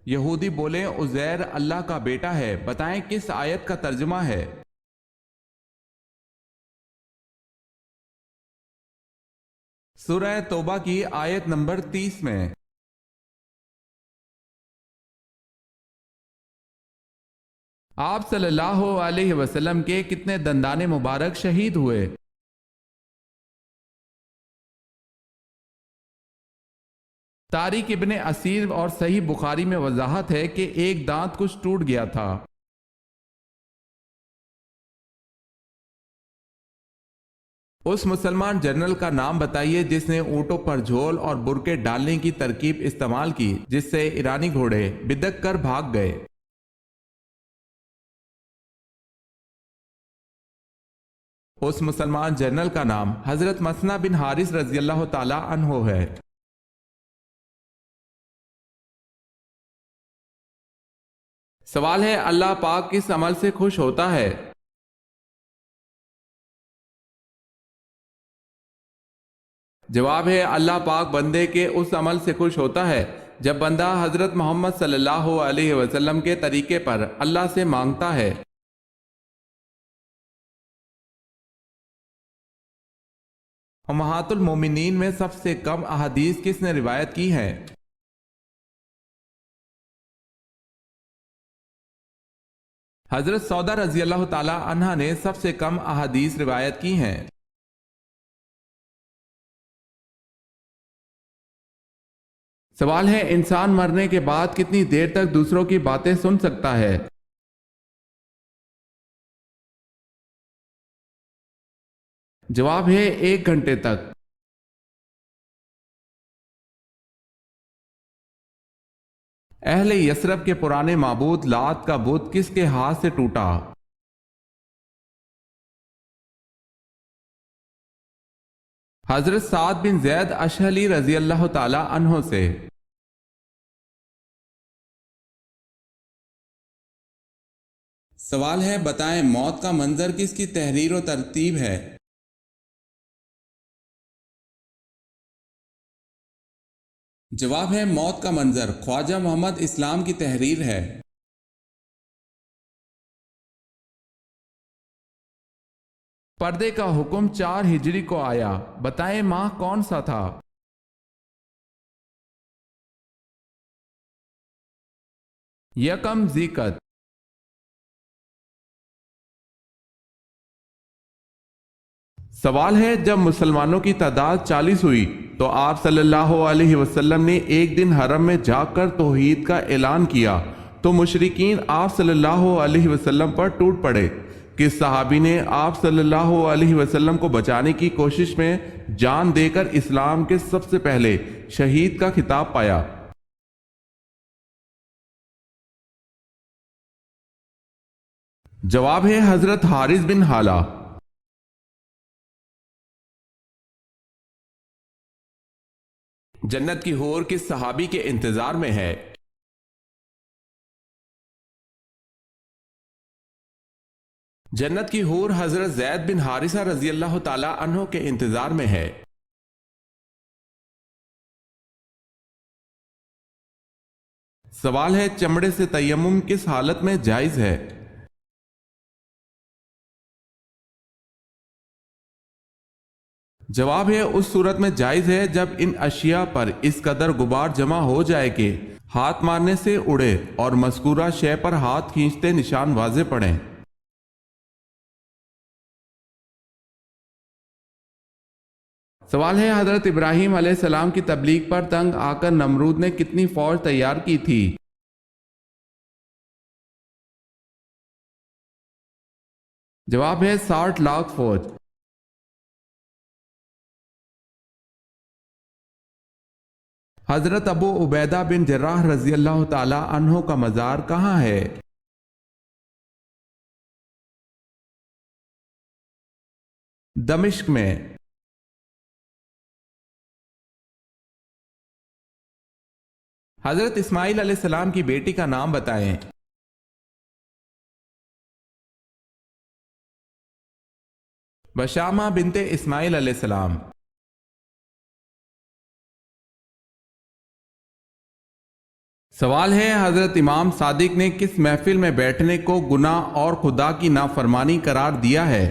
یہودی بولے عزیر اللہ کا بیٹا ہے، بتائیں کس آیت کا ترجمہ ہے؟ سورہ توبہ کی آیت نمبر 30 میں۔ آپ صلی اللہ علیہ وسلم کے کتنے دندان مبارک شہید ہوئے؟ طارق ابن اسیر اور صحیح بخاری میں وضاحت ہے کہ ایک دانت کچھ ٹوٹ گیا تھا۔ اس مسلمان جنرل کا نام بتائیے جس نے اونٹوں پر جھول اور برقعے ڈالنے کی ترکیب استعمال کی، جس سے ایرانی گھوڑے بدک کر بھاگ گئے۔ اس مسلمان جنرل کا نام حضرت مثنہ بن حارث رضی اللہ تعالی عنہ ہے۔ سوال ہے، اللہ پاک کس عمل سے خوش ہوتا ہے؟ جواب ہے، اللہ پاک بندے کے اس عمل سے خوش ہوتا ہے جب بندہ حضرت محمد صلی اللہ علیہ وسلم کے طریقے پر اللہ سے مانگتا ہے۔ امہات المومنین میں سب سے کم احادیث کس نے روایت کی ہیں؟ حضرت سودا رضی اللہ تعالی عنہا نے سب سے کم احادیث روایت کی ہیں۔ سوال ہے، انسان مرنے کے بعد کتنی دیر تک دوسروں کی باتیں سن سکتا ہے؟ جواب ہے 1 گھنٹے تک۔ اہل یثرب کے پرانے معبود لات کا بت کس کے ہاتھ سے ٹوٹا؟ حضرت سعد بن زید اشہلی رضی اللہ تعالی عنہ سے۔ سوال ہے، بتائیں موت کا منظر کس کی تحریر و ترتیب ہے؟ جواب ہے، موت کا منظر خواجہ محمد اسلام کی تحریر ہے۔ پردے کا حکم 4 ہجری کو آیا، بتائیں ماہ کون سا تھا؟ یکم ذی-قعدہ۔ سوال ہے، جب مسلمانوں کی تعداد 40 ہوئی تو آپ صلی اللہ علیہ وسلم نے ایک دن حرم میں جا کر توحید کا اعلان کیا تو مشرکین آپ صلی اللہ علیہ وسلم پر ٹوٹ پڑے۔ کس صحابی نے آپ صلی اللہ علیہ وسلم کو بچانے کی کوشش میں جان دے کر اسلام کے سب سے پہلے شہید کا خطاب پایا؟ جواب ہے، حضرت حارث بن حالہ۔ جنت کی حور کس صحابی کے انتظار میں ہے؟ جنت کی حور حضرت زید بن حارثہ رضی اللہ تعالی عنہ کے انتظار میں ہے۔ سوال ہے، چمڑے سے تیمم کس حالت میں جائز ہے؟ جواب ہے، اس صورت میں جائز ہے جب ان اشیاء پر اس قدر غبار جمع ہو جائے کہ ہاتھ مارنے سے اڑے اور مذکورہ شے پر ہاتھ کھینچتے نشان واضح پڑیں۔ سوال ہے، حضرت ابراہیم علیہ السلام کی تبلیغ پر تنگ آ کر نمرود نے کتنی فوج تیار کی تھی؟ جواب ہے، 60 لاکھ فوج۔ حضرت ابو عبیدہ بن جراح رضی اللہ تعالی عنہ کا مزار کہاں ہے؟ دمشق میں۔ حضرت اسماعیل علیہ السلام کی بیٹی کا نام بتائیں۔ بشامہ بنت اسماعیل علیہ السلام۔ سوال ہے حضرت امام صادق نے کس محفل میں بیٹھنے کو گناہ اور خدا کی نافرمانی قرار دیا ہے؟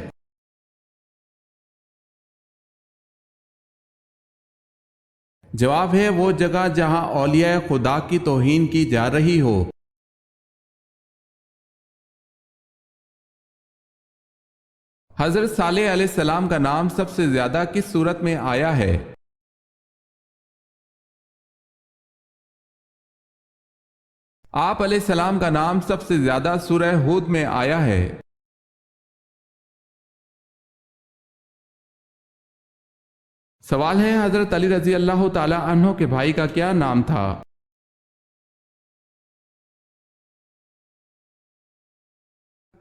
جواب ہے وہ جگہ جہاں اولیاء خدا کی توہین کی جا رہی ہو۔ حضرت صالح علیہ السلام کا نام سب سے زیادہ کس صورت میں آیا ہے؟ آپ علیہ السلام کا نام سب سے زیادہ سورہ ہود میں آیا ہے۔ سوال ہے حضرت علی رضی اللہ تعالی عنہ کے بھائی کا کیا نام تھا؟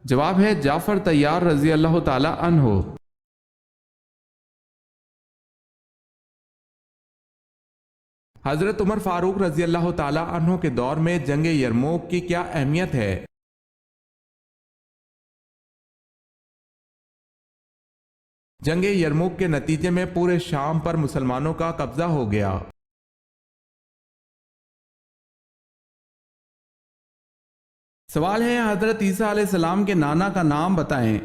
جواب ہے جعفر طیار رضی اللہ تعالی عنہ۔ حضرت عمر فاروق رضی اللہ تعالی عنہ کے دور میں جنگ یرموک کی کیا اہمیت ہے؟ جنگ یرموک کے نتیجے میں پورے شام پر مسلمانوں کا قبضہ ہو گیا۔ سوال ہے حضرت عیسیٰ علیہ السلام کے نانا کا نام بتائیں۔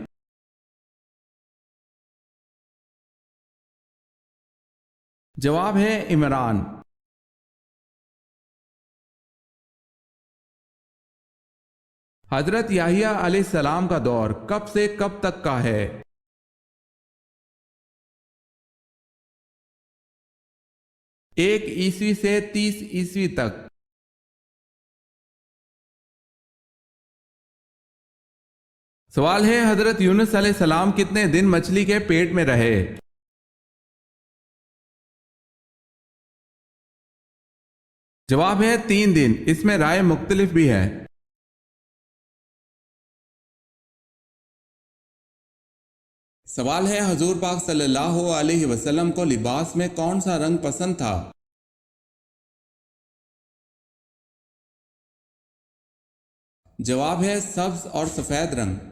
جواب ہے عمران۔ حضرت یحییٰ علیہ السلام کا دور کب سے کب تک کا ہے؟ ایک عیسوی سے 30 عیسوی تک۔ سوال ہے حضرت یونس علیہ السلام کتنے دن مچھلی کے پیٹ میں رہے؟ جواب ہے 3 دن، اس میں رائے مختلف بھی ہے۔ سوال ہے حضور پاک صلی اللہ علیہ وسلم کو لباس میں کون سا رنگ پسند تھا؟ جواب ہے سبز اور سفید رنگ۔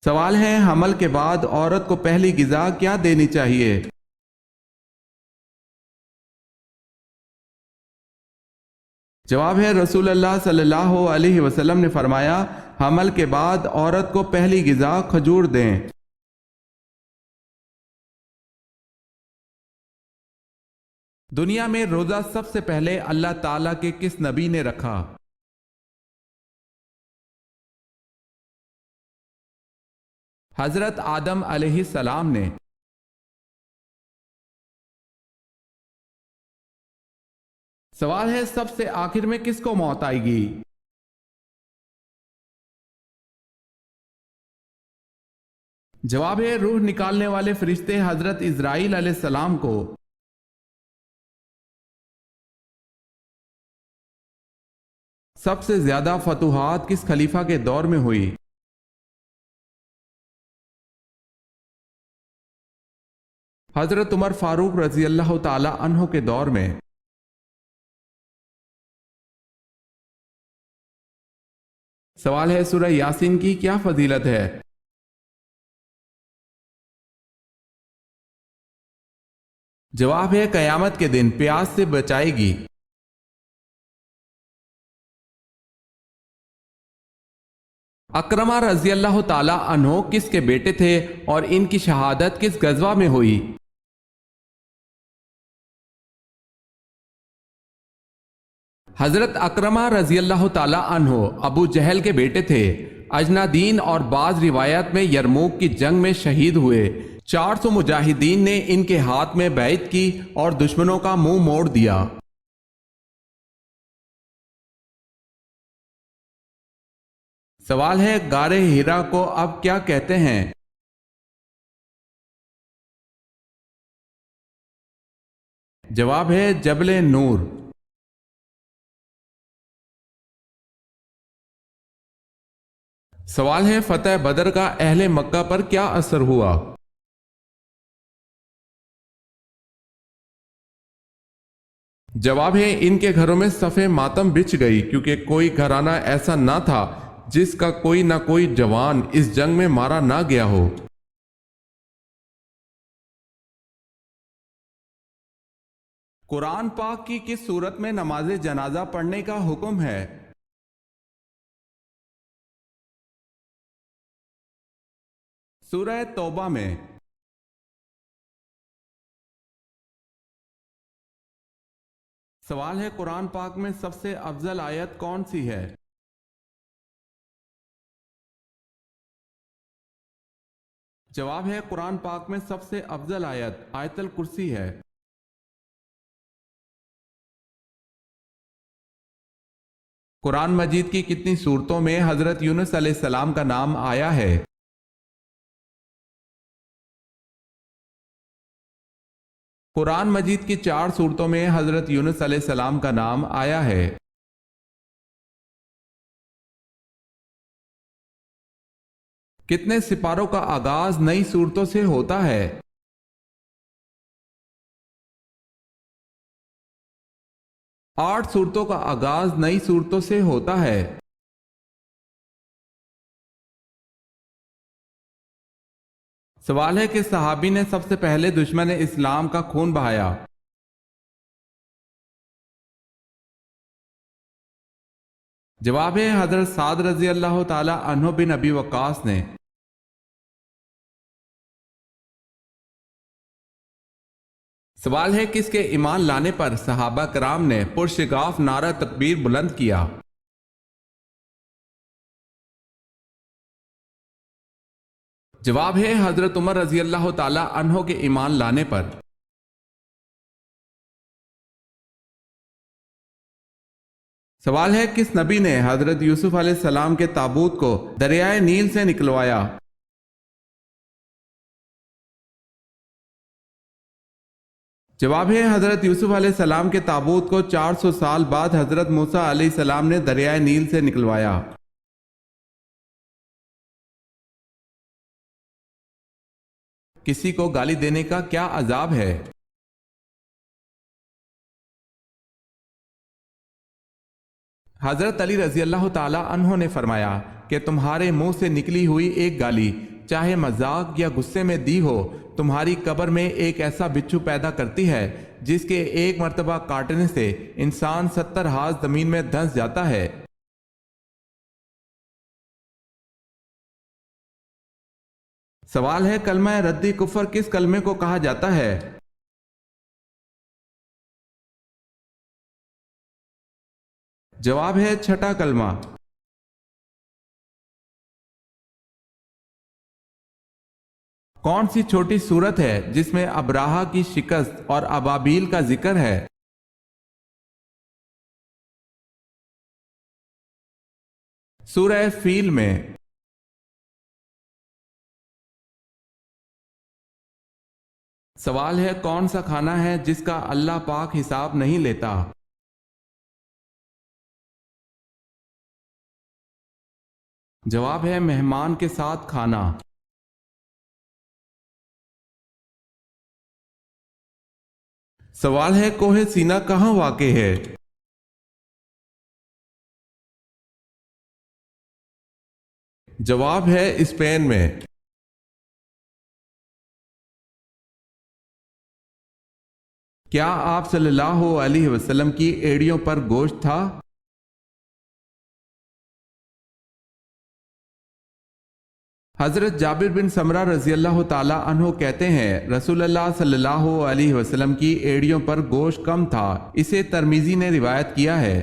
سوال ہے حمل کے بعد عورت کو پہلی غذا کیا دینی چاہیے؟ جواب ہے رسول اللہ صلی اللہ علیہ وسلم نے فرمایا حمل کے بعد عورت کو پہلی غذا کھجور دیں۔ دنیا میں روزہ سب سے پہلے اللہ تعالیٰ کے کس نبی نے رکھا؟ حضرت آدم علیہ السلام نے۔ سوال ہے سب سے آخر میں کس کو موت آئے گی؟ جواب ہے روح نکالنے والے فرشتے حضرت اسرائیل علیہ السلام کو۔ سب سے زیادہ فتوحات کس خلیفہ کے دور میں ہوئی؟ حضرت عمر فاروق رضی اللہ تعالی عنہ کے دور میں۔ سوال ہے سورہ یاسین کی کیا فضیلت ہے؟ جواب ہے قیامت کے دن پیاس سے بچائے گی۔ اکرمہ رضی اللہ تعالی عنہ کس کے بیٹے تھے اور ان کی شہادت کس غزوہ میں ہوئی؟ حضرت اکرمہ رضی اللہ تعالی عنہ ابو جہل کے بیٹے تھے۔ اجنادین اور بعض روایات میں یرموک کی جنگ میں شہید ہوئے۔ 400 مجاہدین نے ان کے ہاتھ میں بیعت کی اور دشمنوں کا منہ موڑ دیا۔ سوال ہے غار ہیرا کو اب کیا کہتے ہیں؟ جواب ہے جبل نور۔ سوال ہے فتح بدر کا اہل مکہ پر کیا اثر ہوا؟ جواب ہے ان کے گھروں میں صف ماتم بچھ گئی کیونکہ کوئی گھرانہ ایسا نہ تھا جس کا کوئی نہ کوئی جوان اس جنگ میں مارا نہ گیا ہو۔ قرآن پاک کی کس صورت میں نماز جنازہ پڑھنے کا حکم ہے؟ سورہ توبہ میں۔ سوال ہے قرآن پاک میں سب سے افضل آیت کون سی ہے؟ جواب ہے قرآن پاک میں سب سے افضل آیت آیت الکرسی ہے۔ قرآن مجید کی کتنی صورتوں میں حضرت یونس علیہ السلام کا نام آیا ہے؟ قرآن مجید کی 4 صورتوں میں حضرت یونس علیہ السلام کا نام آیا ہے۔ کتنے سپاروں کا آغاز نئی صورتوں سے ہوتا ہے؟ 8 صورتوں کا آغاز نئی صورتوں سے ہوتا ہے۔ سوال ہے کہ صحابی نے سب سے پہلے دشمن اسلام کا خون بہایا؟ جواب ہے حضرت سعد رضی اللہ تعالی عنہ بن ابی وقاص نے۔ سوال ہے کس کے ایمان لانے پر صحابہ کرام نے پرشگاف نعرہ تکبیر بلند کیا؟ جواب ہے حضرت عمر رضی اللہ تعالی عنہ کے ایمان لانے پر۔ سوال ہے کس نبی نے حضرت یوسف علیہ السلام کے تابوت کو دریائے نیل سے نکلوایا؟ جواب ہے حضرت یوسف علیہ السلام کے تابوت کو 400 سال بعد حضرت موسیٰ علیہ السلام نے دریائے نیل سے نکلوایا۔ کسی کو گالی دینے کا کیا عذاب ہے؟ حضرت علی رضی اللہ تعالی عنہ نے فرمایا کہ تمہارے منہ سے نکلی ہوئی ایک گالی چاہے مذاق یا غصے میں دی ہو تمہاری قبر میں ایک ایسا بچھو پیدا کرتی ہے جس کے ایک مرتبہ کاٹنے سے انسان 70 ہاتھ زمین میں دھنس جاتا ہے۔ سوال ہے کلمہ ردی کفر کس کلمے کو کہا جاتا ہے؟ جواب ہے چھٹا کلمہ۔ کون سی چھوٹی سورت ہے جس میں ابراہہ کی شکست اور ابابیل کا ذکر ہے؟ سورہ فیل میں۔ سوال ہے کون سا کھانا ہے جس کا اللہ پاک حساب نہیں لیتا؟ جواب ہے مہمان کے ساتھ کھانا۔ سوال ہے کوہ سینا کہاں واقع ہے؟ جواب ہے اسپین میں۔ کیا آپ صلی اللہ علیہ وسلم کی ایڑیوں پر گوشت تھا؟ حضرت جابر بن سمرہ رضی اللہ تعالی عنہ کہتے ہیں رسول اللہ صلی اللہ علیہ وسلم کی ایڑیوں پر گوشت کم تھا، اسے ترمذی نے روایت کیا ہے۔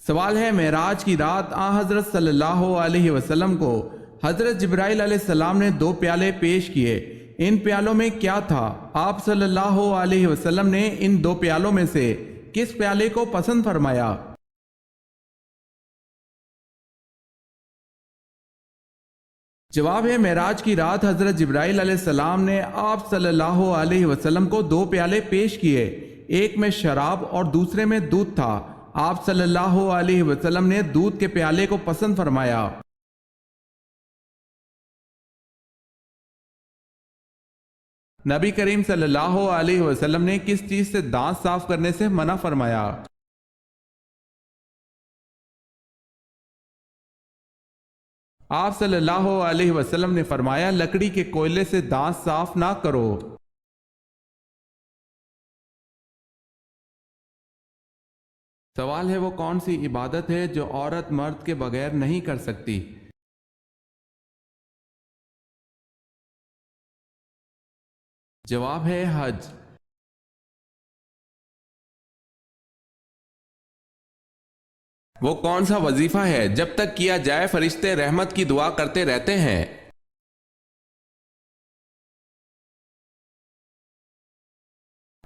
سوال ہے معراج کی رات آن حضرت صلی اللہ علیہ وسلم کو حضرت جبرائیل علیہ السلام نے 2 پیالے پیش کیے، ان پیالوں میں کیا تھا؟ آپ صلی اللہ علیہ وسلم نے ان 2 پیالوں میں سے کس پیالے کو پسند فرمایا؟ جواب ہے معراج کی رات حضرت جبرائیل علیہ السلام نے آپ صلی اللہ علیہ وسلم کو 2 پیالے پیش کیے، ایک میں شراب اور دوسرے میں دودھ تھا، آپ صلی اللہ علیہ وسلم نے دودھ کے پیالے کو پسند فرمایا۔ نبی کریم صلی اللہ علیہ وسلم نے کس چیز سے دانت صاف کرنے سے منع فرمایا؟ آپ صلی اللہ علیہ وسلم نے فرمایا لکڑی کے کوئلے سے دانت صاف نہ کرو۔ سوال ہے وہ کون سی عبادت ہے جو عورت مرد کے بغیر نہیں کر سکتی؟ جواب ہے حج۔ وہ کون سا وظیفہ ہے جب تک کیا جائے فرشتے رحمت کی دعا کرتے رہتے ہیں؟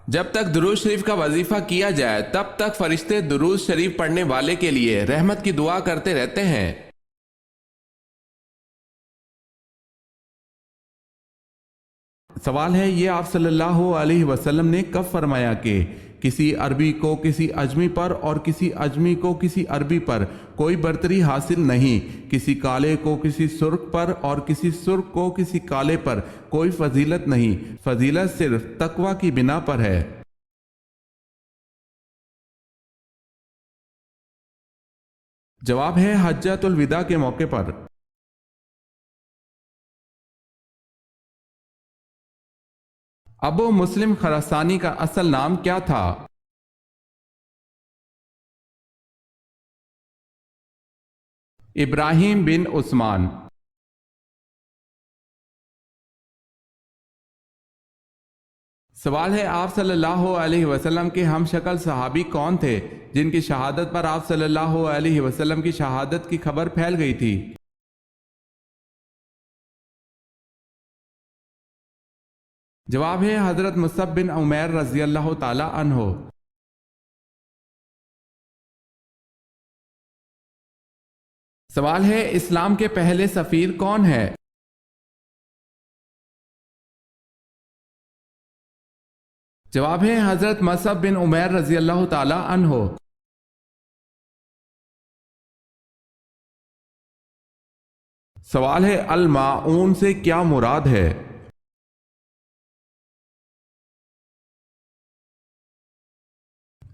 جب تک درود شریف کا وظیفہ کیا جائے تب تک فرشتے درود شریف پڑھنے والے کے لیے رحمت کی دعا کرتے رہتے ہیں۔ سوال ہے یہ آپ صلی اللہ علیہ وسلم نے کب فرمایا کہ کسی عربی کو کسی اجمی پر اور کسی اجمی کو کسی عربی پر کوئی برتری حاصل نہیں، کسی کالے کو کسی سرخ پر اور کسی سرخ کو کسی کالے پر کوئی فضیلت نہیں، فضیلت صرف تقوی کی بنا پر ہے؟ جواب ہے حجۃ الوداع کے موقع پر۔ ابو مسلم خراسانی کا اصل نام کیا تھا؟ ابراہیم بن عثمان۔ سوال ہے آپ صلی اللہ علیہ وسلم کے ہم شکل صحابی کون تھے جن کی شہادت پر آپ صلی اللہ علیہ وسلم کی شہادت کی خبر پھیل گئی تھی؟ جواب ہے حضرت مصعب بن عمیر رضی اللہ تعالی عنہ۔ سوال ہے اسلام کے پہلے سفیر کون ہے؟ جواب ہے حضرت مصعب بن عمیر رضی اللہ تعالی عنہ۔ سوال ہے الماعون سے کیا مراد ہے؟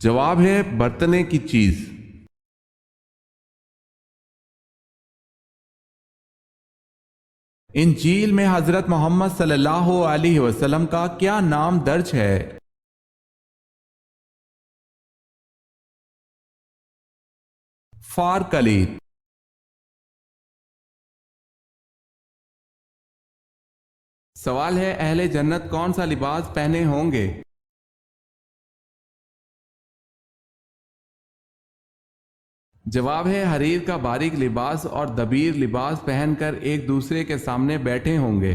جواب ہے برتنے کی چیز۔ انجیل میں حضرت محمد صلی اللہ علیہ وسلم کا کیا نام درج ہے؟ فارکلیت۔ سوال ہے اہل جنت کون سا لباس پہنے ہوں گے؟ جواب ہے حریر کا باریک لباس اور دبیر لباس پہن کر ایک دوسرے کے سامنے بیٹھے ہوں گے۔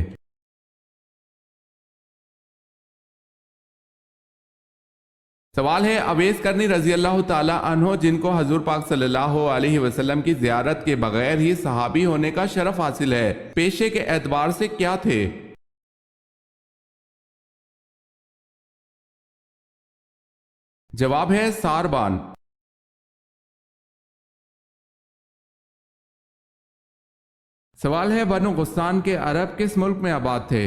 سوال ہے اویس کرنی رضی اللہ تعالی عنہ جن کو حضور پاک صلی اللہ علیہ وسلم کی زیارت کے بغیر ہی صحابی ہونے کا شرف حاصل ہے، پیشے کے اعتبار سے کیا تھے؟ جواب ہے ساربان۔ سوال ہے بنو غسان کے عرب کس ملک میں آباد تھے؟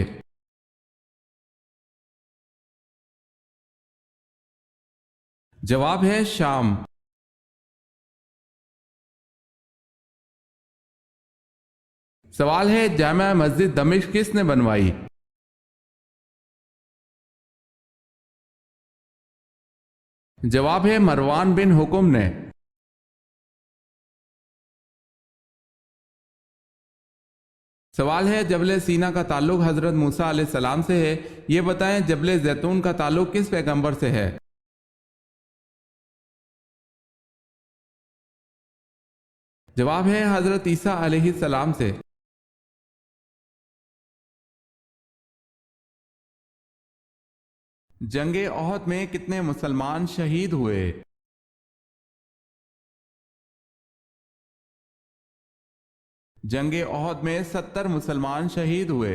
جواب ہے شام۔ سوال ہے جامع مسجد دمشق کس نے بنوائی؟ جواب ہے مروان بن حکم نے۔ سوال ہے جبل سینا کا تعلق حضرت موسیٰ علیہ السلام سے ہے، یہ بتائیں جبل زیتون کا تعلق کس پیغمبر سے ہے؟ جواب ہے حضرت عیسیٰ علیہ السلام سے۔ جنگ احد میں کتنے مسلمان شہید ہوئے؟ جنگ احد میں 70 مسلمان شہید ہوئے۔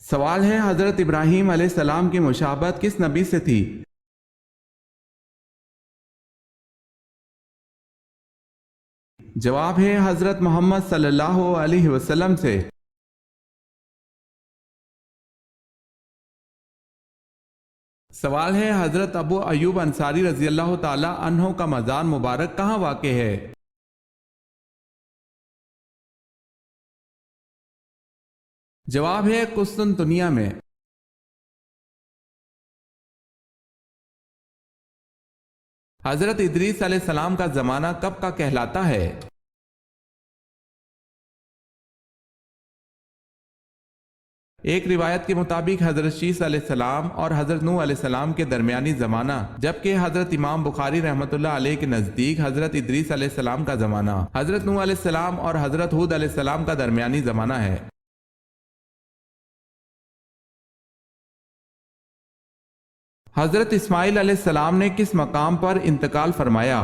سوال ہے حضرت ابراہیم علیہ السلام کی مشابہت کس نبی سے تھی؟ جواب ہے حضرت محمد صلی اللہ علیہ وسلم سے۔ سوال ہے حضرت ابو ایوب انصاری رضی اللہ تعالی عنہ کا مزار مبارک کہاں واقع ہے؟ جواب ہے قسطنطنیہ میں۔ حضرت ادریس علیہ السلام کا زمانہ کب کا کہلاتا ہے؟ ایک روایت کے مطابق حضرت شیس علیہ السلام اور حضرت نوح علیہ السلام کے درمیانی زمانہ، جبکہ حضرت امام بخاری رحمۃ اللہ علیہ کے نزدیک حضرت ادریس علیہ السلام کا زمانہ، حضرت نوح علیہ السلام اور حضرت ہود علیہ السلام کا درمیانی زمانہ ہے۔ حضرت اسماعیل علیہ السلام نے کس مقام پر انتقال فرمایا؟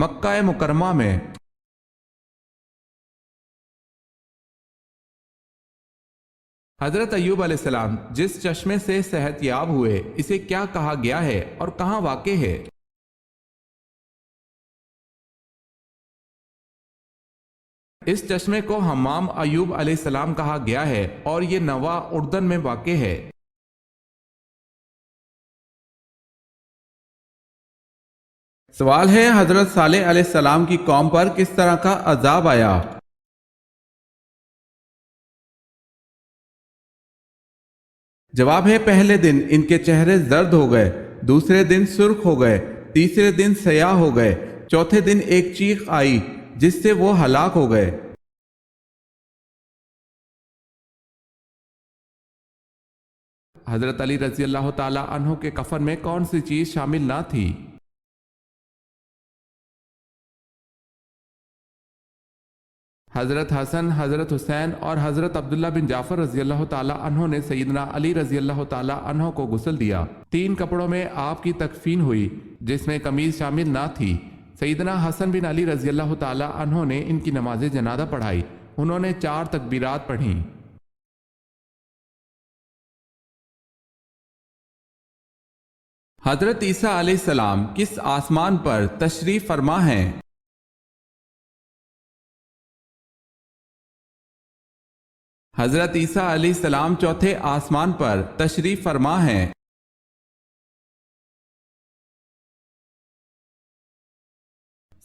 مکہ مکرمہ میں۔ حضرت ایوب علیہ السلام جس چشمے سے صحت یاب ہوئے اسے کیا کہا گیا ہے اور کہاں واقع ہے؟ اس چشمے کو حمام ایوب علیہ السلام کہا گیا ہے اور یہ نوا اردن میں واقع ہے۔ سوال ہے حضرت صالح علیہ السلام کی قوم پر کس طرح کا عذاب آیا؟ جواب ہے پہلے دن ان کے چہرے زرد ہو گئے، دوسرے دن سرخ ہو گئے، تیسرے دن سیاہ ہو گئے، چوتھے دن ایک چیخ آئی جس سے وہ ہلاک ہو گئے۔ حضرت علی رضی اللہ تعالی عنہ کے کفن میں کون سی چیز شامل نہ تھی؟ حضرت حسن، حضرت حسین اور حضرت عبداللہ بن جعفر رضی اللہ تعالی عنہ نے سیدنا علی رضی اللہ تعالی عنہ کو غسل دیا۔ 3 کپڑوں میں آپ کی تکفین ہوئی جس میں قمیض شامل نہ تھی۔ سیدنا حسن بن علی رضی اللہ تعالی عنہ نے ان کی نماز جنازہ پڑھائی۔ انہوں نے 4 تکبیرات پڑھیں۔ حضرت عیسیٰ علیہ السلام کس آسمان پر تشریف فرما ہیں؟ حضرت عیسیٰ علیہ السلام چوتھے آسمان پر تشریف فرما ہیں۔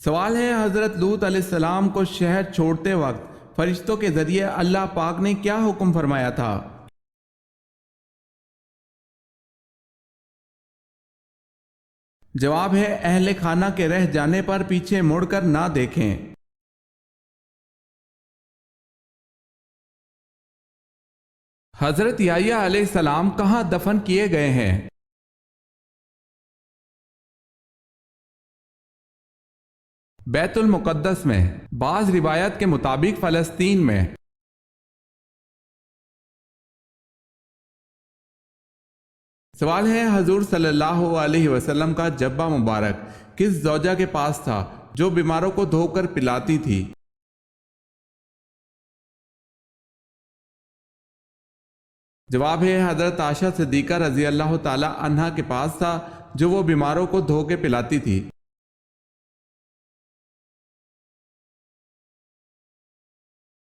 سوال ہے حضرت لوط علیہ السلام کو شہر چھوڑتے وقت فرشتوں کے ذریعے اللہ پاک نے کیا حکم فرمایا تھا؟ جواب ہے اہل خانہ کے رہ جانے پر پیچھے مڑ کر نہ دیکھیں۔ حضرت یحییٰ علیہ السلام کہاں دفن کیے گئے ہیں؟ بیت المقدس میں، بعض روایت کے مطابق فلسطین میں۔ سوال ہے حضور صلی اللہ علیہ وسلم کا جبہ مبارک کس زوجہ کے پاس تھا جو بیماروں کو دھو کر پلاتی تھی؟ جواب ہے حضرت عائشہ صدیقہ رضی اللہ تعالی عنہا کے پاس تھا جو وہ بیماروں کو دھو کے پلاتی تھی۔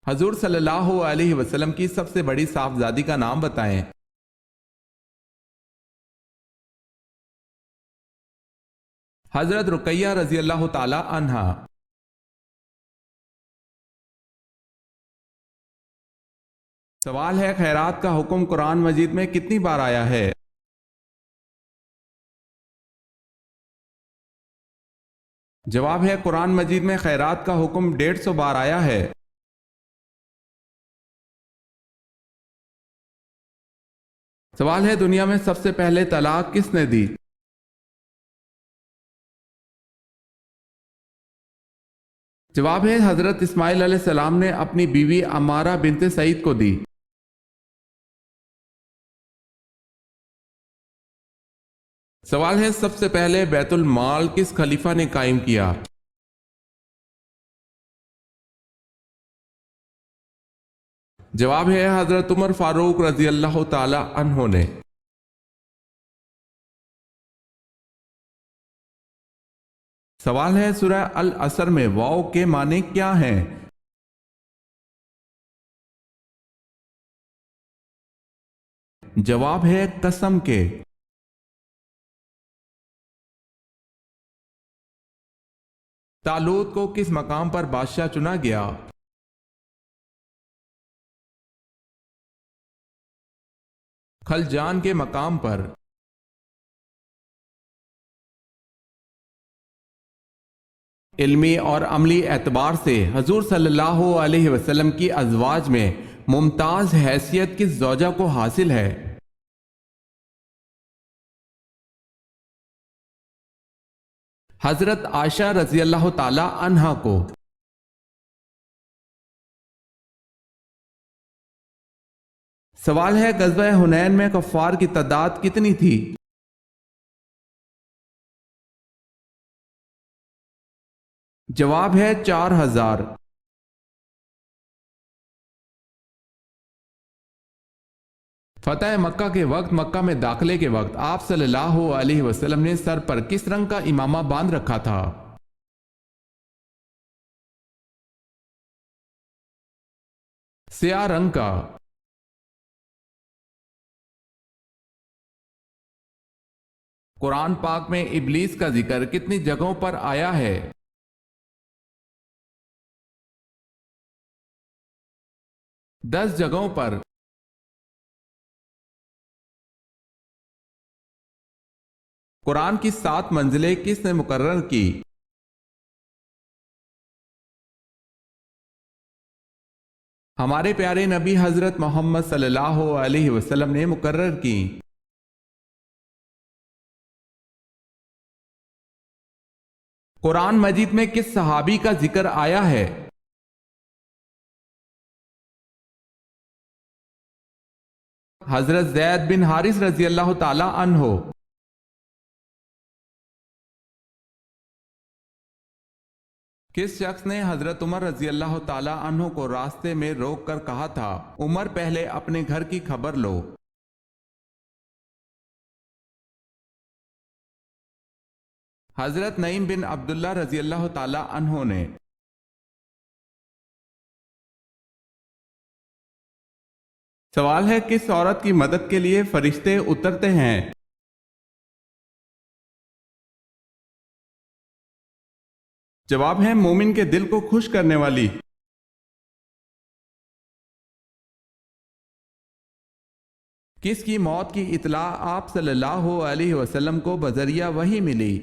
حضور صلی اللہ علیہ وسلم کی سب سے بڑی صاحبزادی کا نام بتائیں۔ حضرت رقیہ رضی اللہ تعالی عنہا۔ سوال ہے خیرات کا حکم قرآن مجید میں کتنی بار آیا ہے؟ جواب ہے قرآن مجید میں خیرات کا حکم 150 بار آیا ہے۔ سوال ہے دنیا میں سب سے پہلے طلاق کس نے دی؟ جواب ہے حضرت اسماعیل علیہ السلام نے اپنی بیوی عمارہ بنت سعید کو دی۔ سوال ہے سب سے پہلے بیت المال کس خلیفہ نے قائم کیا؟ جواب ہے حضرت عمر فاروق رضی اللہ تعالی عنہ نے۔ سوال ہے سورہ العصر میں واو کے معنی کیا ہیں؟ جواب ہے قسم کے۔ طالوت کو کس مقام پر بادشاہ چنا گیا؟ خلجان کے مقام پر۔ علمی اور عملی اعتبار سے حضور صلی اللہ علیہ وسلم کی ازواج میں ممتاز حیثیت کس زوجہ کو حاصل ہے؟ حضرت عائشہ رضی اللہ تعالی عنہا کو۔ سوال ہے غزوہ حنین میں کفار کی تعداد کتنی تھی؟ جواب ہے 4000۔ فتح مکہ کے وقت مکہ میں داخلے کے وقت آپ صلی اللہ علیہ وسلم نے سر پر کس رنگ کا امامہ باندھ رکھا تھا؟ سیاہ رنگ کا۔ قرآن پاک میں ابلیس کا ذکر کتنی جگہوں پر آیا ہے؟ 10 جگہوں پر۔ قرآن کی 7 منزلیں کس نے مقرر کی؟ ہمارے پیارے نبی حضرت محمد صلی اللہ علیہ وسلم نے مقرر کی۔ قرآن مجید میں کس صحابی کا ذکر آیا ہے؟ حضرت زید بن حارث رضی اللہ تعالی عنہ۔ کس شخص نے حضرت عمر رضی اللہ تعالی عنہ کو راستے میں روک کر کہا تھا، عمر پہلے اپنے گھر کی خبر لو؟ حضرت نعیم بن عبداللہ رضی اللہ تعالی عنہ نے۔ سوال ہے کس عورت کی مدد کے لیے فرشتے اترتے ہیں؟ جواب ہے مومن کے دل کو خوش کرنے والی۔ کس کی موت کی اطلاع آپ صلی اللہ علیہ وسلم کو بذریعہ وحی ملی؟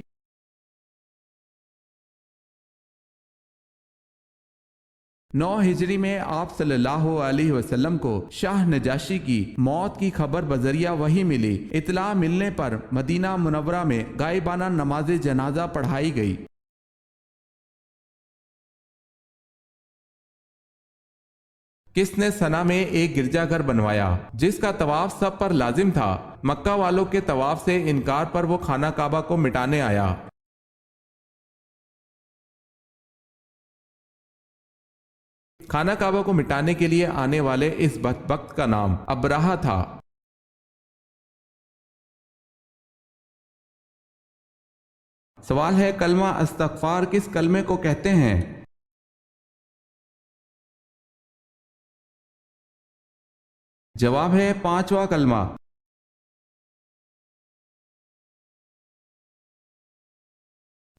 9 ہجری میں آپ صلی اللہ علیہ وسلم کو شاہ نجاشی کی موت کی خبر بذریعہ وحی ملی۔ اطلاع ملنے پر مدینہ منورہ میں غائبانہ نماز جنازہ پڑھائی گئی۔ کس نے سنا میں ایک گرجا گھر بنوایا جس کا طواف سب پر لازم تھا؟ مکہ والوں کے طواف سے انکار پر وہ خانہ کعبہ کو مٹانے آیا۔ خانہ کعبہ کو مٹانے کے لیے آنے والے اس بدبخت کا نام ابرہہ تھا۔ سوال ہے کلمہ استغفار کس کلمے کو کہتے ہیں؟ جواب ہے 5واں کلمہ۔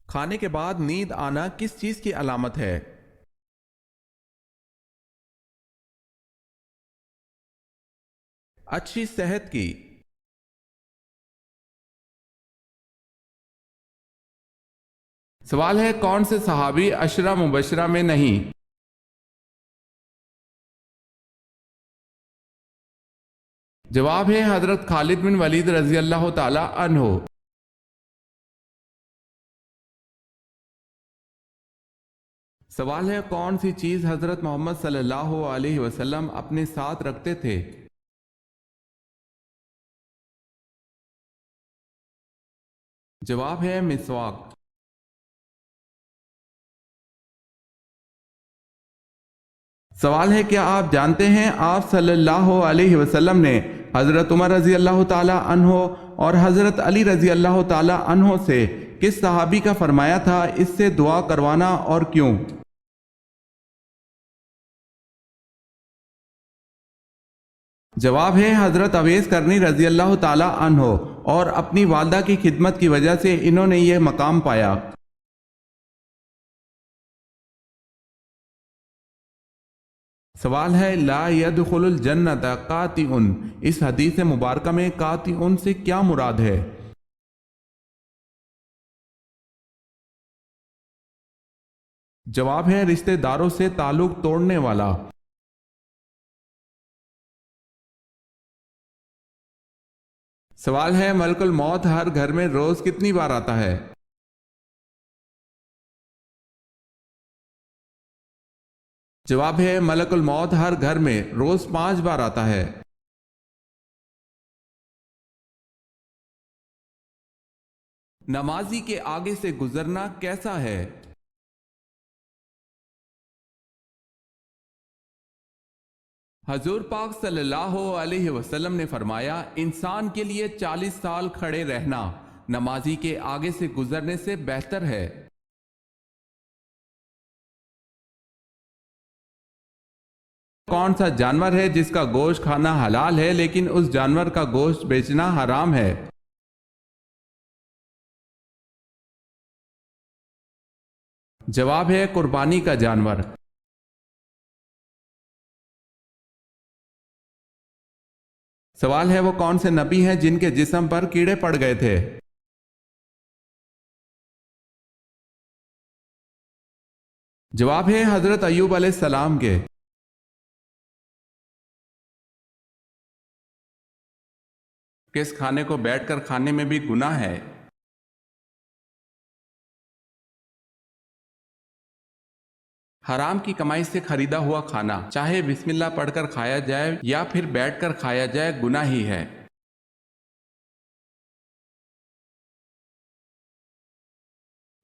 کھانے کے بعد نیند آنا کس چیز کی علامت ہے؟ اچھی صحت کی۔ سوال ہے کون سے صحابی عشرہ مبشرہ میں نہیں؟ جواب ہے حضرت خالد بن ولید رضی اللہ تعالی عنہ۔ سوال ہے کون سی چیز حضرت محمد صلی اللہ علیہ وسلم اپنے ساتھ رکھتے تھے؟ جواب ہے مسواک۔ سوال ہے کیا آپ جانتے ہیں آپ صلی اللہ علیہ وسلم نے حضرت عمر رضی اللہ تعالی عنہ اور حضرت علی رضی اللہ تعالی عنہ سے کس صحابی کا فرمایا تھا اس سے دعا کروانا اور کیوں؟ جواب ہے حضرت اویس کرنی رضی اللہ تعالی عنہ، اور اپنی والدہ کی خدمت کی وجہ سے انہوں نے یہ مقام پایا۔ سوال ہے لا يدخل الجنت قاطع، اس حدیث مبارکہ میں قاطع سے کیا مراد ہے؟ جواب ہے رشتہ داروں سے تعلق توڑنے والا۔ سوال ہے ملک الموت ہر گھر میں روز کتنی بار آتا ہے؟ جواب ہے ملک الموت ہر گھر میں روز 5 بار آتا ہے۔ نمازی کے آگے سے گزرنا کیسا ہے؟ حضور پاک صلی اللہ علیہ وسلم نے فرمایا انسان کے لیے 40 سال کھڑے رہنا نمازی کے آگے سے گزرنے سے بہتر ہے۔ کون سا جانور ہے جس کا گوشت کھانا حلال ہے لیکن اس جانور کا گوشت بیچنا حرام ہے؟ جواب ہے قربانی کا جانور۔ سوال ہے وہ کون سے نبی ہیں جن کے جسم پر کیڑے پڑ گئے تھے؟ جواب ہے حضرت ایوب علیہ السلام کے۔ کس کھانے کو بیٹھ کر کھانے میں بھی گناہ ہے؟ حرام کی کمائی سے خریدا ہوا کھانا چاہے بسم اللہ پڑھ کر کھایا جائے یا پھر بیٹھ کر کھایا جائے گناہ ہی ہے۔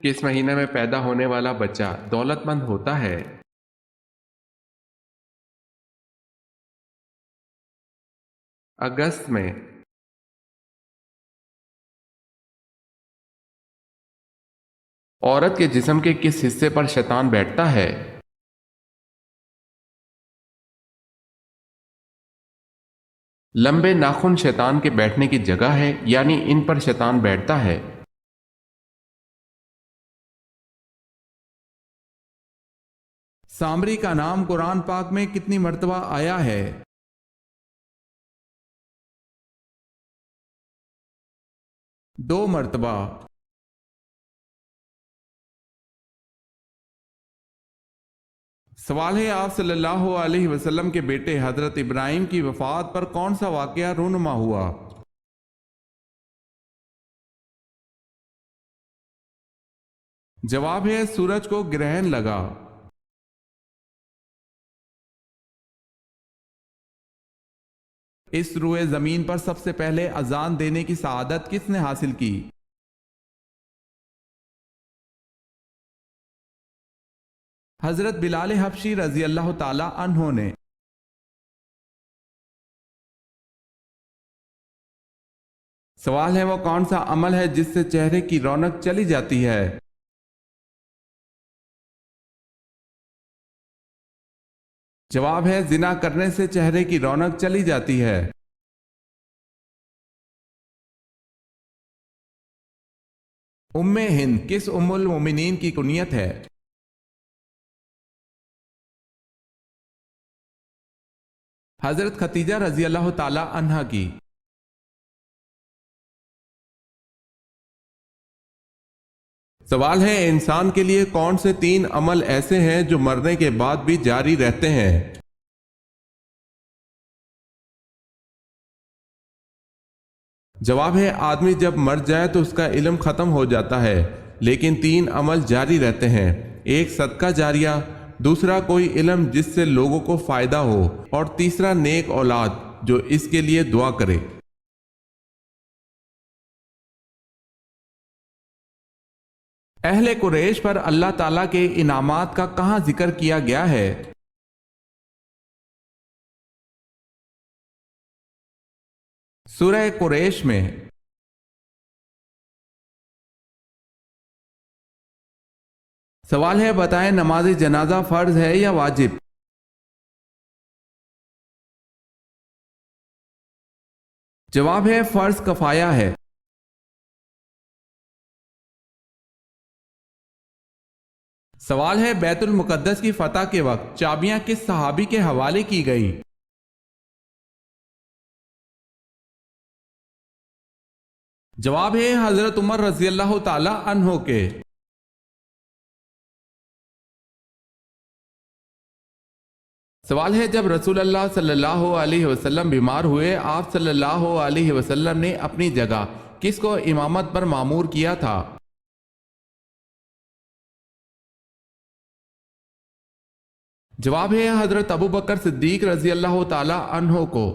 کس مہینے میں پیدا ہونے والا بچہ دولت مند ہوتا ہے؟ اگست میں۔ عورت کے جسم کے کس حصے پر شیطان بیٹھتا ہے؟ لمبے ناخن شیطان کے بیٹھنے کی جگہ ہے یعنی ان پر شیطان بیٹھتا ہے۔ سامری کا نام قرآن پاک میں کتنی مرتبہ آیا ہے؟ 2 مرتبہ۔ سوال ہے آپ صلی اللہ علیہ وسلم کے بیٹے حضرت ابراہیم کی وفات پر کون سا واقعہ رونما ہوا؟ جواب ہے سورج کو گرہن لگا۔ اس روئے زمین پر سب سے پہلے اذان دینے کی سعادت کس نے حاصل کی؟ حضرت بلال حبشی رضی اللہ تعالی عنہ نے۔ سوال ہے وہ کون سا عمل ہے جس سے چہرے کی رونق چلی جاتی ہے؟ جواب ہے زنا کرنے سے چہرے کی رونق چلی جاتی ہے۔ ام ہند کس ام المومنین کی کنیت ہے؟ حضرت ختیجہ رضی اللہ تعالی عنہا کی۔ سوال ہے انسان کے لیے کون سے 3 عمل ایسے ہیں جو مرنے کے بعد بھی جاری رہتے ہیں؟ جواب ہے آدمی جب مر جائے تو اس کا علم ختم ہو جاتا ہے لیکن 3 عمل جاری رہتے ہیں، ایک صدقہ جاریہ، دوسرا کوئی علم جس سے لوگوں کو فائدہ ہو، اور تیسرا نیک اولاد جو اس کے لیے دعا کرے۔ اہل قریش پر اللہ تعالیٰ کے انعامات کا کہاں ذکر کیا گیا ہے؟ سورہ قریش میں۔ سوال ہے بتائیں نماز جنازہ فرض ہے یا واجب؟ جواب ہے فرض کفایہ ہے۔ سوال ہے بیت المقدس کی فتح کے وقت چابیاں کس صحابی کے حوالے کی گئی؟ جواب ہے حضرت عمر رضی اللہ تعالی عنہ کے۔ سوال ہے جب رسول اللہ صلی اللہ علیہ وسلم بیمار ہوئے، آپ صلی اللہ علیہ وسلم نے اپنی جگہ کس کو امامت پر مامور کیا تھا؟ جواب ہے حضرت ابو بکر صدیق رضی اللہ تعالی عنہ کو۔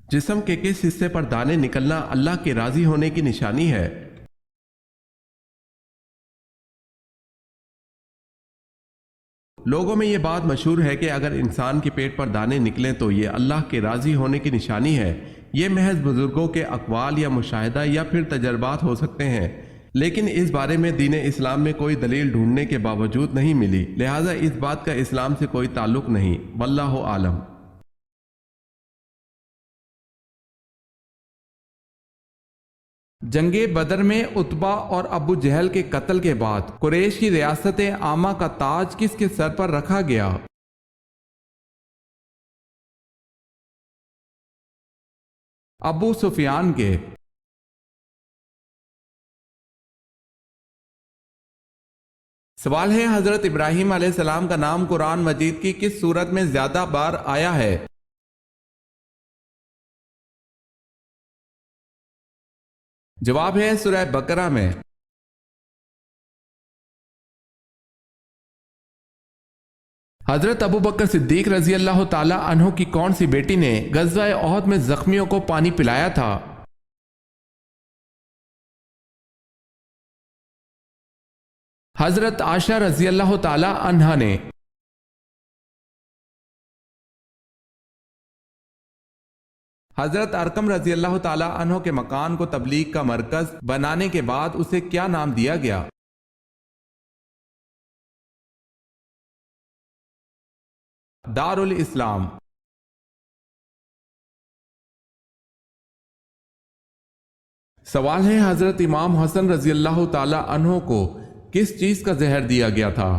جسم کے کس حصے پر دانے نکلنا اللہ کے راضی ہونے کی نشانی ہے؟ لوگوں میں یہ بات مشہور ہے کہ اگر انسان کے پیٹ پر دانے نکلیں تو یہ اللہ کے راضی ہونے کی نشانی ہے۔ یہ محض بزرگوں کے اقوال یا مشاہدہ یا پھر تجربات ہو سکتے ہیں، لیکن اس بارے میں دین اسلام میں کوئی دلیل ڈھونڈنے کے باوجود نہیں ملی، لہٰذا اس بات کا اسلام سے کوئی تعلق نہیں، واللہ عالم۔ جنگ بدر میں عتبہ اور ابو جہل کے قتل کے بعد قریش کی ریاست عامہ کا تاج کس کے سر پر رکھا گیا؟ ابو سفیان کے۔ سوال ہے حضرت ابراہیم علیہ السلام کا نام قرآن مجید کی کس سورت میں زیادہ بار آیا ہے؟ جواب ہے سورہ بقرہ میں۔ حضرت ابو بکر صدیق رضی اللہ تعالی عنہ کی کون سی بیٹی نے غزوہ احد میں زخمیوں کو پانی پلایا تھا؟ حضرت عائشہ رضی اللہ تعالی عنہا نے۔ حضرت ارقم رضی اللہ تعالی عنہ کے مکان کو تبلیغ کا مرکز بنانے کے بعد اسے کیا نام دیا گیا؟ دار الاسلام۔ سوال ہے حضرت امام حسن رضی اللہ تعالی عنہ کو کس چیز کا زہر دیا گیا تھا؟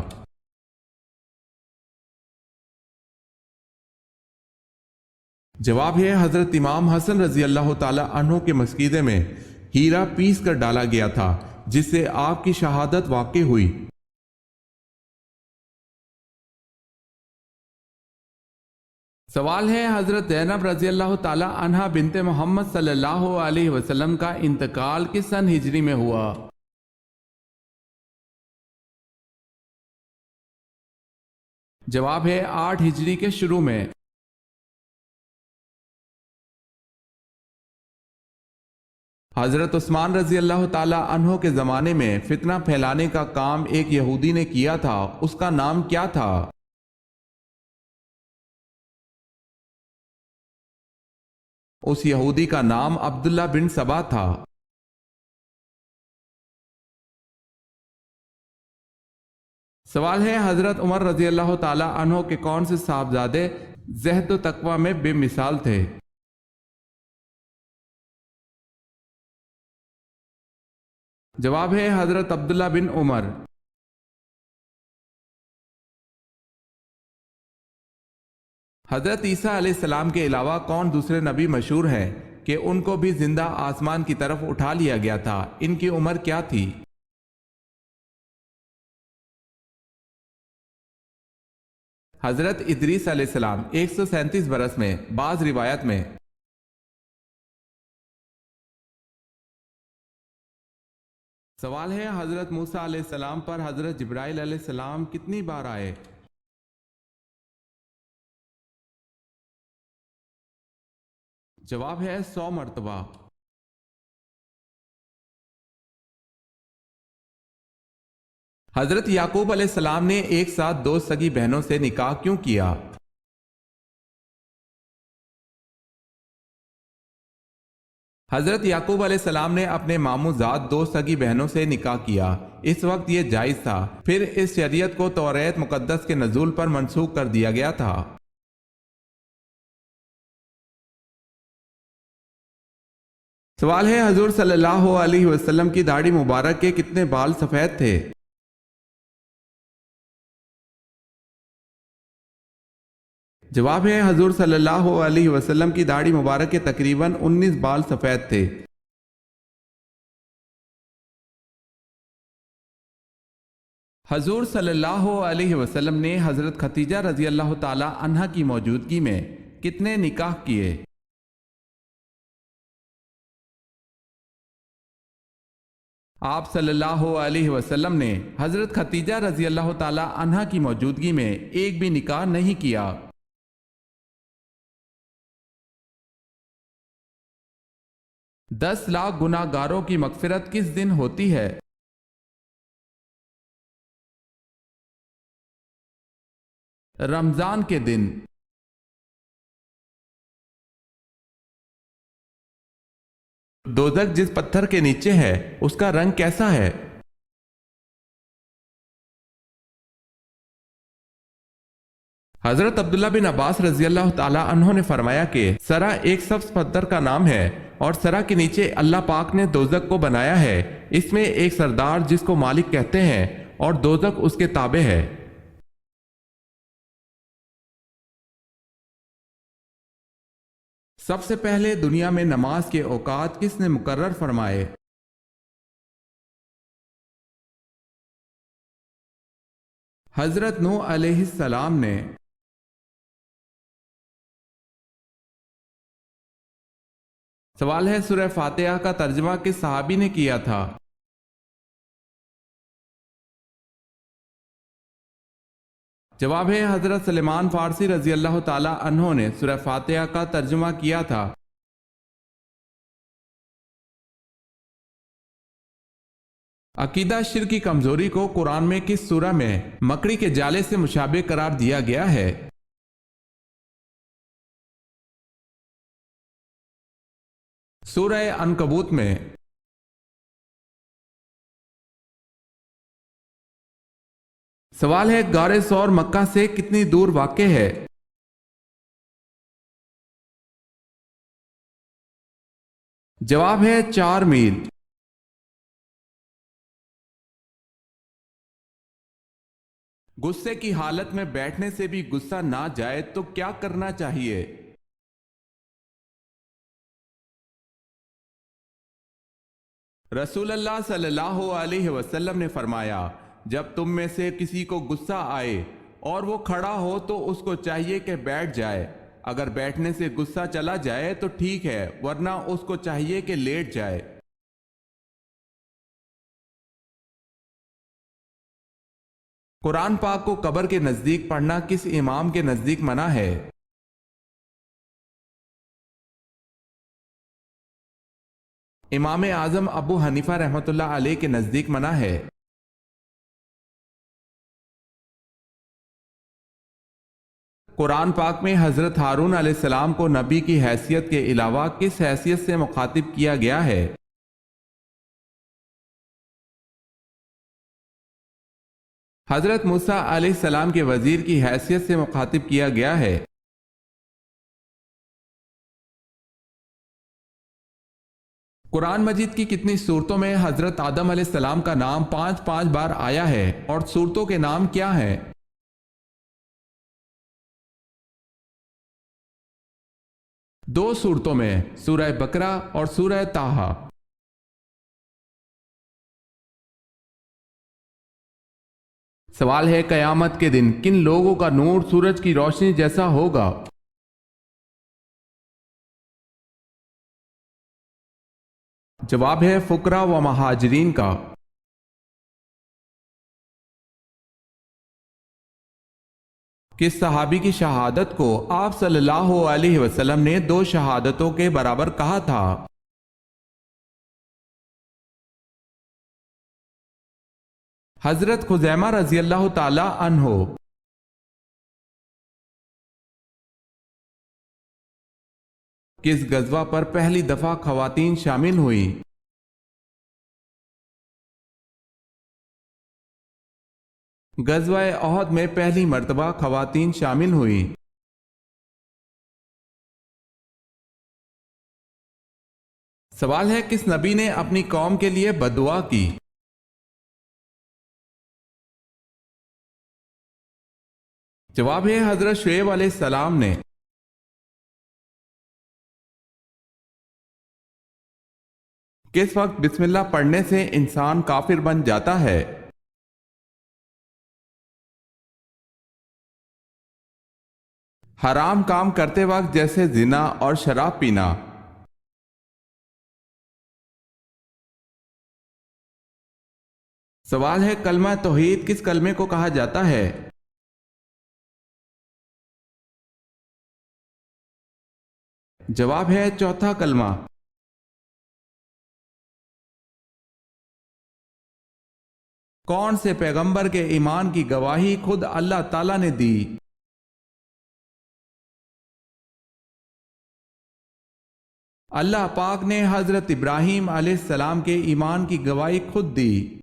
جواب ہے حضرت امام حسن رضی اللہ تعالی عنہ کے مسکیدے میں ہیرا پیس کر ڈالا گیا تھا جس سے آپ کی شہادت واقع ہوئی۔ سوال ہے حضرت زینب رضی اللہ تعالی عنہا بنت محمد صلی اللہ علیہ وسلم کا انتقال کس سن ہجری میں ہوا؟ جواب ہے 8 ہجری کے شروع میں۔ حضرت عثمان رضی اللہ تعالی عنہ کے زمانے میں فتنہ پھیلانے کا کام ایک یہودی نے کیا تھا، اس کا نام کیا تھا؟ اس یہودی کا نام عبداللہ بن سبا تھا۔ سوال ہے حضرت عمر رضی اللہ تعالی عنہ کے کون سے صاحبزادے زہد و تقوی میں بے مثال تھے؟ جواب ہے حضرت عبداللہ بن عمر۔ حضرت عیسیٰ علیہ السلام کے علاوہ کون دوسرے نبی مشہور ہیں کہ ان کو بھی زندہ آسمان کی طرف اٹھا لیا گیا تھا؟ ان کی عمر کیا تھی؟ حضرت ادریس علیہ السلام 137 برس میں، بعض روایت میں۔ سوال ہے حضرت موسیٰ علیہ السلام پر حضرت جبرائیل علیہ السلام کتنی بار آئے؟ جواب ہے 100 مرتبہ۔ حضرت یعقوب علیہ السلام نے ایک ساتھ 2 سگی بہنوں سے نکاح کیوں کیا؟ حضرت یعقوب علیہ السلام نے اپنے ماموں زاد 2 سگی بہنوں سے نکاح کیا، اس وقت یہ جائز تھا، پھر اس شریعت کو توریت مقدس کے نزول پر منسوخ کر دیا گیا تھا۔ سوال ہے حضور صلی اللہ علیہ وسلم کی داڑھی مبارک کے کتنے بال سفید تھے؟ جواب ہے حضور صلی اللہ علیہ وسلم کی داڑھی مبارک کے تقریباً 19 بال سفید تھے۔ حضور صلی اللہ علیہ وسلم نے حضرت خدیجہ رضی اللہ تعالی عنہا کی موجودگی میں کتنے نکاح کیے؟ آپ صلی اللہ علیہ وسلم نے حضرت خدیجہ رضی اللہ تعالی عنہا کی موجودگی میں ایک بھی نکاح نہیں کیا۔ 10 لاکھ گناہ گاروں کی مغفرت کس دن ہوتی ہے؟ رمضان کے دن۔ دوزخ جس پتھر کے نیچے ہے اس کا رنگ کیسا ہے؟ حضرت عبداللہ بن عباس رضی اللہ تعالی عنہ نے فرمایا کہ سرا ایک سبز پتھر کا نام ہے اور سرا کے نیچے اللہ پاک نے دوزخ کو بنایا ہے، اس میں ایک سردار جس کو مالک کہتے ہیں اور دوزخ اس کے تابع ہے۔ سب سے پہلے دنیا میں نماز کے اوقات کس نے مقرر فرمائے؟ حضرت نوح علیہ السلام نے۔ سوال ہے سورہ فاتحہ کا ترجمہ کس صحابی نے کیا تھا؟ جواب ہے حضرت سلیمان فارسی رضی اللہ تعالی عنہ نے سورہ فاتحہ کا ترجمہ کیا تھا۔ عقیدہ شرک کی کمزوری کو قرآن میں کس سورہ میں مکڑی کے جالے سے مشابہ قرار دیا گیا ہے؟ سورہ عنکبوت میں۔ سوال ہے غار ثور مکہ سے کتنی دور واقع ہے؟ جواب ہے 4 میل۔ غصے کی حالت میں بیٹھنے سے بھی غصہ نہ جائے تو کیا کرنا چاہیے؟ رسول اللہ صلی اللہ علیہ وسلم نے فرمایا جب تم میں سے کسی کو غصہ آئے اور وہ کھڑا ہو تو اس کو چاہیے کہ بیٹھ جائے، اگر بیٹھنے سے غصہ چلا جائے تو ٹھیک ہے ورنہ اس کو چاہیے کہ لیٹ جائے۔ قرآن پاک کو قبر کے نزدیک پڑھنا کس امام کے نزدیک منع ہے؟ امام اعظم ابو حنیفہ رحمۃ اللہ علیہ کے نزدیک منع ہے۔ قرآن پاک میں حضرت ہارون علیہ السلام کو نبی کی حیثیت کے علاوہ کس حیثیت سے مخاطب کیا گیا ہے؟ حضرت موسیٰ علیہ السلام کے وزیر کی حیثیت سے مخاطب کیا گیا ہے۔ قرآن مجید کی کتنی سورتوں میں حضرت آدم علیہ السلام کا نام 5 بار آیا ہے اور سورتوں کے نام کیا ہیں؟ دو سورتوں میں، سورہ بقرہ اور سورہ طٰہٰ۔ سوال ہے قیامت کے دن کن لوگوں کا نور سورج کی روشنی جیسا ہوگا؟ جواب ہے فقراء و مہاجرین کا۔ کس صحابی کی شہادت کو آپ صلی اللہ علیہ وسلم نے 2 شہادتوں کے برابر کہا تھا؟ حضرت خزیمہ رضی اللہ تعالی عنہ۔ کس غزوہ پر پہلی دفعہ خواتین شامل ہوئیں؟ غزوہ احد میں پہلی مرتبہ خواتین شامل ہوئیں۔ سوال ہے کس نبی نے اپنی قوم کے لیے بددعا کی؟ جواب ہے حضرت شعیب علیہ السلام نے۔ کس وقت بسم اللہ پڑھنے سے انسان کافر بن جاتا ہے؟ حرام کام کرتے وقت جیسے زنا اور شراب پینا۔ سوال ہے کلمہ توحید کس کلمے کو کہا جاتا ہے؟ جواب ہے چوتھا کلمہ۔ کون سے پیغمبر کے ایمان کی گواہی خود اللہ تعالیٰ نے دی؟ اللہ پاک نے حضرت ابراہیم علیہ السلام کے ایمان کی گواہی خود دی۔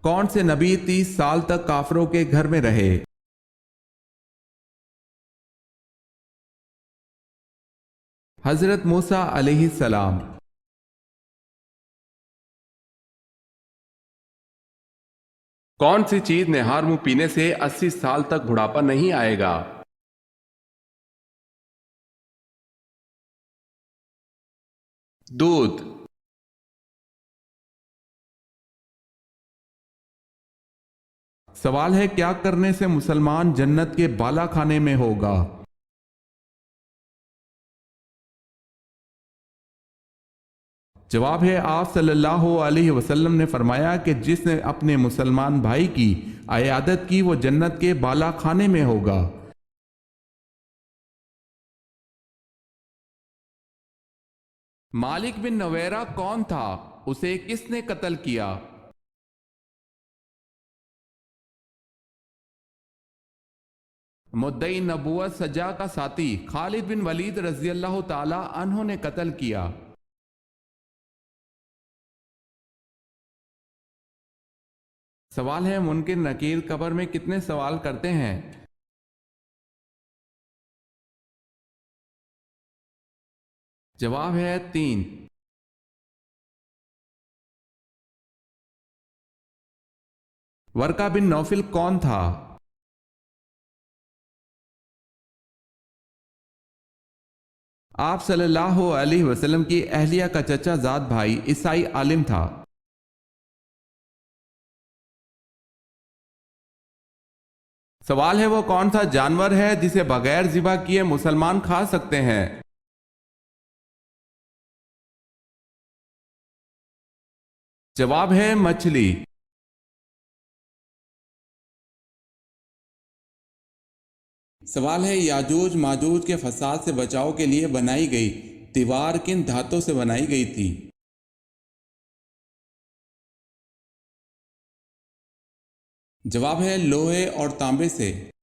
کون سے نبی 30 سال تک کافروں کے گھر میں رہے؟ حضرت موسیٰ علیہ السلام۔ کون سی چیز نہار منہ پینے سے 80 سال تک بڑھاپا نہیں آئے گا؟ دودھ۔ سوال ہے کیا کرنے سے مسلمان جنت کے بالا خانے میں ہوگا؟ جواب ہے آپ صلی اللہ علیہ وسلم نے فرمایا کہ جس نے اپنے مسلمان بھائی کی عیادت کی وہ جنت کے بالا خانے میں ہوگا۔ مالک بن نویرہ کون تھا؟ اسے کس نے قتل کیا؟ مدعی نبوت سجا کا ساتھی خالد بن ولید رضی اللہ تعالی عنہ نے قتل کیا۔ سوال ہے منکر نکیر قبر میں کتنے سوال کرتے ہیں؟ جواب ہے 3۔ ورقہ بن نوفل کون تھا؟ آپ صلی اللہ علیہ وسلم کی اہلیہ کا چچا زاد بھائی عیسائی عالم تھا۔ سوال ہے وہ کون سا جانور ہے جسے بغیر ذبح کیے مسلمان کھا سکتے ہیں؟ جواب ہے مچھلی۔ سوال ہے یاجوج ماجوج کے فساد سے بچاؤ کے لیے بنائی گئی دیوار کن دھاتوں سے بنائی گئی تھی؟ جواب ہے لوہے اور تانبے سے۔